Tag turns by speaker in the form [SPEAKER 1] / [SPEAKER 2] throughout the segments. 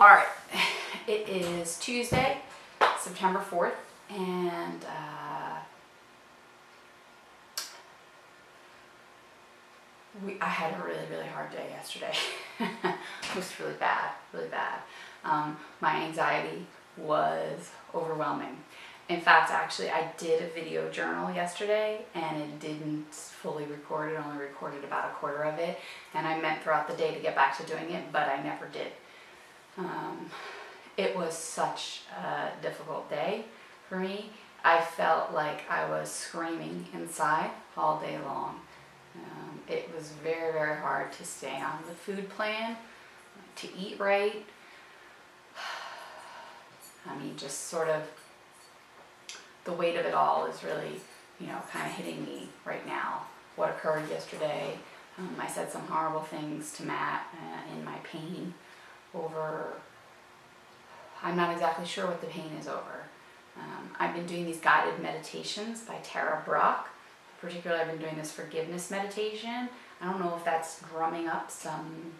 [SPEAKER 1] All right, it is Tuesday, September 4th, and I had a really hard day yesterday. It was really bad, really bad. My anxiety was overwhelming. In fact, actually, I did a video journal yesterday, and it didn't fully record. It only recorded about a quarter of it, and I meant throughout the day to get back to doing it, but I never did. It was such a difficult day for me. I felt like I was screaming inside all day long. It was very hard to stay on the food plan, to eat right. I mean, just sort of the weight of it all is really, kind of hitting me right now. What occurred yesterday, I said some horrible things to Matt in my pain over, I'm not exactly sure what the pain is over. I've been doing these guided meditations by Tara Brach. Particularly, I've been doing this forgiveness meditation. I don't know if that's drumming up some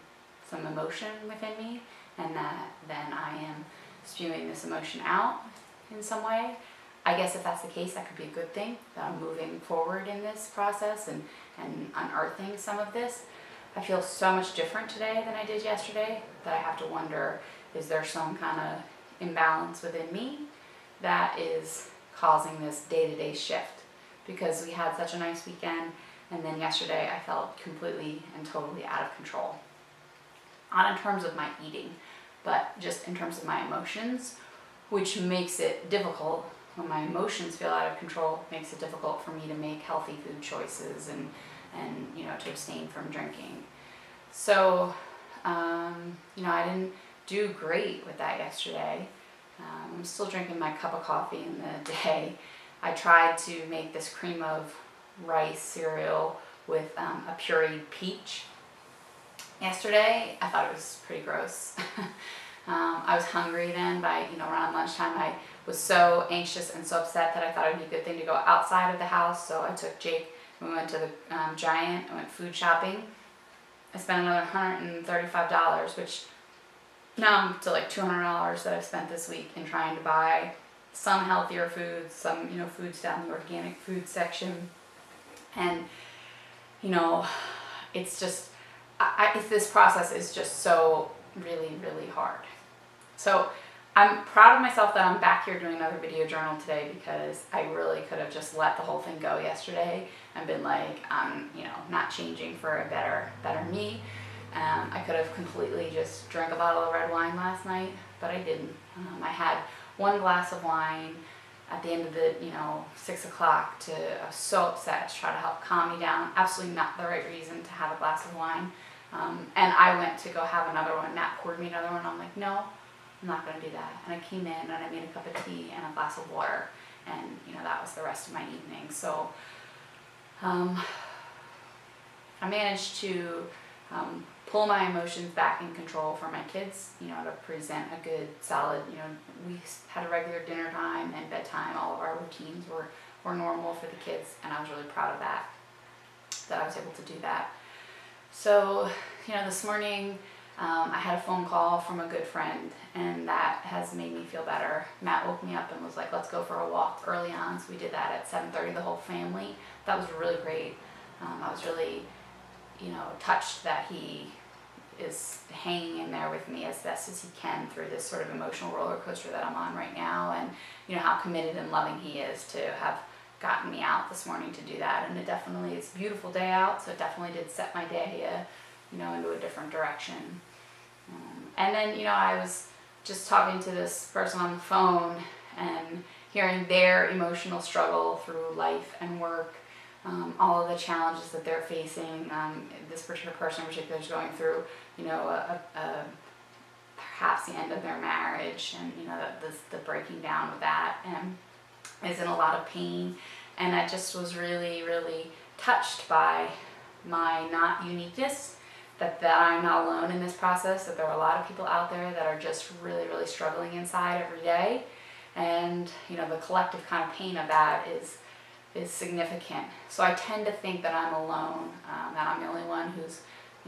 [SPEAKER 1] emotion within me, and that then I am spewing this emotion out in some way. I guess if that's the case, that could be a good thing, that I'm moving forward in this process and unearthing some of this. I feel so much different today than I did yesterday that I have to wonder, is there some kind of imbalance within me that is causing this day-to-day shift? Because we had such a nice weekend, and then yesterday I felt completely and totally out of control. Not in terms of my eating, but just in terms of my emotions, which makes it difficult. When my emotions feel out of control, it makes it difficult for me to make healthy food choices and to abstain from drinking. So, I didn't do great with that yesterday. I'm still drinking my cup of coffee in the day. I tried to make this cream of rice cereal with a pureed peach yesterday. I thought it was pretty gross. I was hungry then by, around lunchtime. I was so anxious and so upset that I thought it would be a good thing to go outside of the house. So I took Jake and we went to the Giant. I went food shopping. I spent another $135, which now I'm to like $200 that I've spent this week in trying to buy some healthier foods, some, foods down the organic food section. And, it's just, this process is just so really hard. So I'm proud of myself that I'm back here doing another video journal today, because I really could have just let the whole thing go yesterday and been like, I'm, not changing for a better me. I could have completely just drank a bottle of red wine last night, but I didn't. I had one glass of wine at the end of the, 6 o'clock. I was so upset to try to help calm me down. Absolutely not the right reason to have a glass of wine. And I went to go have another one. Matt poured me another one. I'm like, no, I'm not going to do that. And I came in and I made a cup of tea and a glass of water. And, that was the rest of my evening. So I managed to pull my emotions back in control for my kids, to present a good, solid, we had a regular dinner time and bedtime. All of our routines were normal for the kids, and I was really proud of that I was able to do that. So, this morning I had a phone call from a good friend, and that has made me feel better. Matt woke me up and was like, let's go for a walk early on. So we did that at 7:30, the whole family. That was really great. I was really, touched that he is hanging in there with me as best as he can through this sort of emotional roller coaster that I'm on right now, and how committed and loving he is to have gotten me out this morning to do that. And it's a beautiful day out, so it definitely did set my day into a different direction. And then I was just talking to this person on the phone and hearing their emotional struggle through life and work. All of the challenges that they're facing. This particular person in particular is going through, perhaps the end of their marriage, and the breaking down of that, and is in a lot of pain. And I just was really touched by my not uniqueness, that I'm not alone in this process, that there are a lot of people out there that are just really struggling inside every day. And the collective kind of pain of that is significant. So I tend to think that I'm alone, that I'm the only one who's,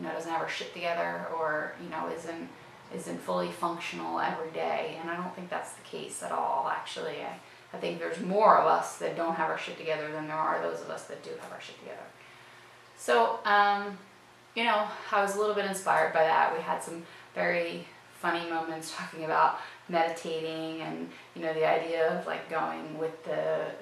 [SPEAKER 1] doesn't have her shit together, or, isn't isn't fully functional every day, and I don't think that's the case at all, actually. I think there's more of us that don't have our shit together than there are those of us that do have our shit together. So, you know, I was a little bit inspired by that. We had some very funny moments talking about meditating and, you know, the idea of like going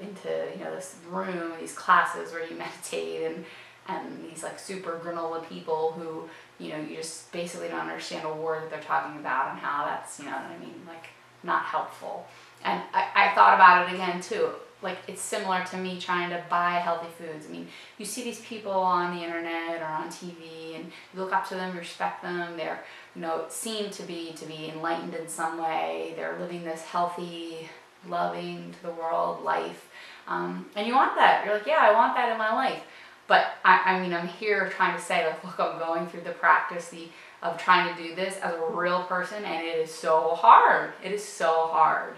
[SPEAKER 1] into, you know, this room, these classes where you meditate and these like super granola people who, you know, you just basically don't understand a word that they're talking about, and how that's, you know what I mean, like not helpful. And I thought about it again too. Like, it's similar to me trying to buy healthy foods. I mean, you see these people on the internet or on TV, and you look up to them, you respect them. They're, you know, seem to be enlightened in some way. They're living this healthy, loving to the world life. And you want that. You're like, yeah, I want that in my life. But I mean, I'm here trying to say, like, look, I'm going through the practice of trying to do this as a real person, and it is so hard. It is so hard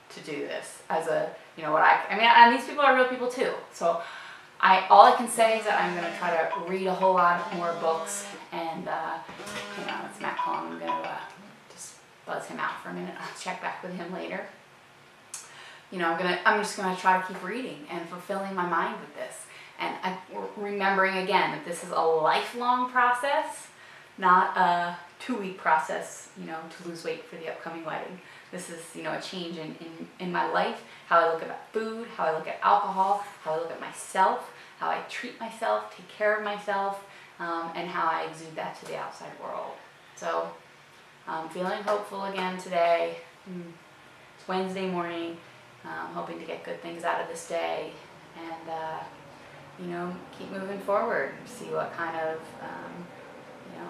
[SPEAKER 1] to do this as a, you know, I mean, and these people are real people too. So all I can say is that I'm going to try to read a whole lot more books, and, you know, it's Matt calling. I'm going to just buzz him out for a minute. I'll check back with him later. You know, I'm just going to try to keep reading and fulfilling my mind with this. And remembering again that this is a lifelong process, not a 2-week process, you know, to lose weight for the upcoming wedding. This is, you know, a change in my life, how I look at food, how I look at alcohol, how I look at myself, how I treat myself, take care of myself, and how I exude that to the outside world. So I'm feeling hopeful again today. It's Wednesday morning. Hoping to get good things out of this day, and you know, keep moving forward. See what kind of you know,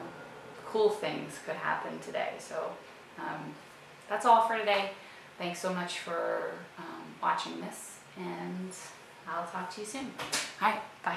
[SPEAKER 1] cool things could happen today. So that's all for today. Thanks so much for watching this, and I'll talk to you soon. All right, bye.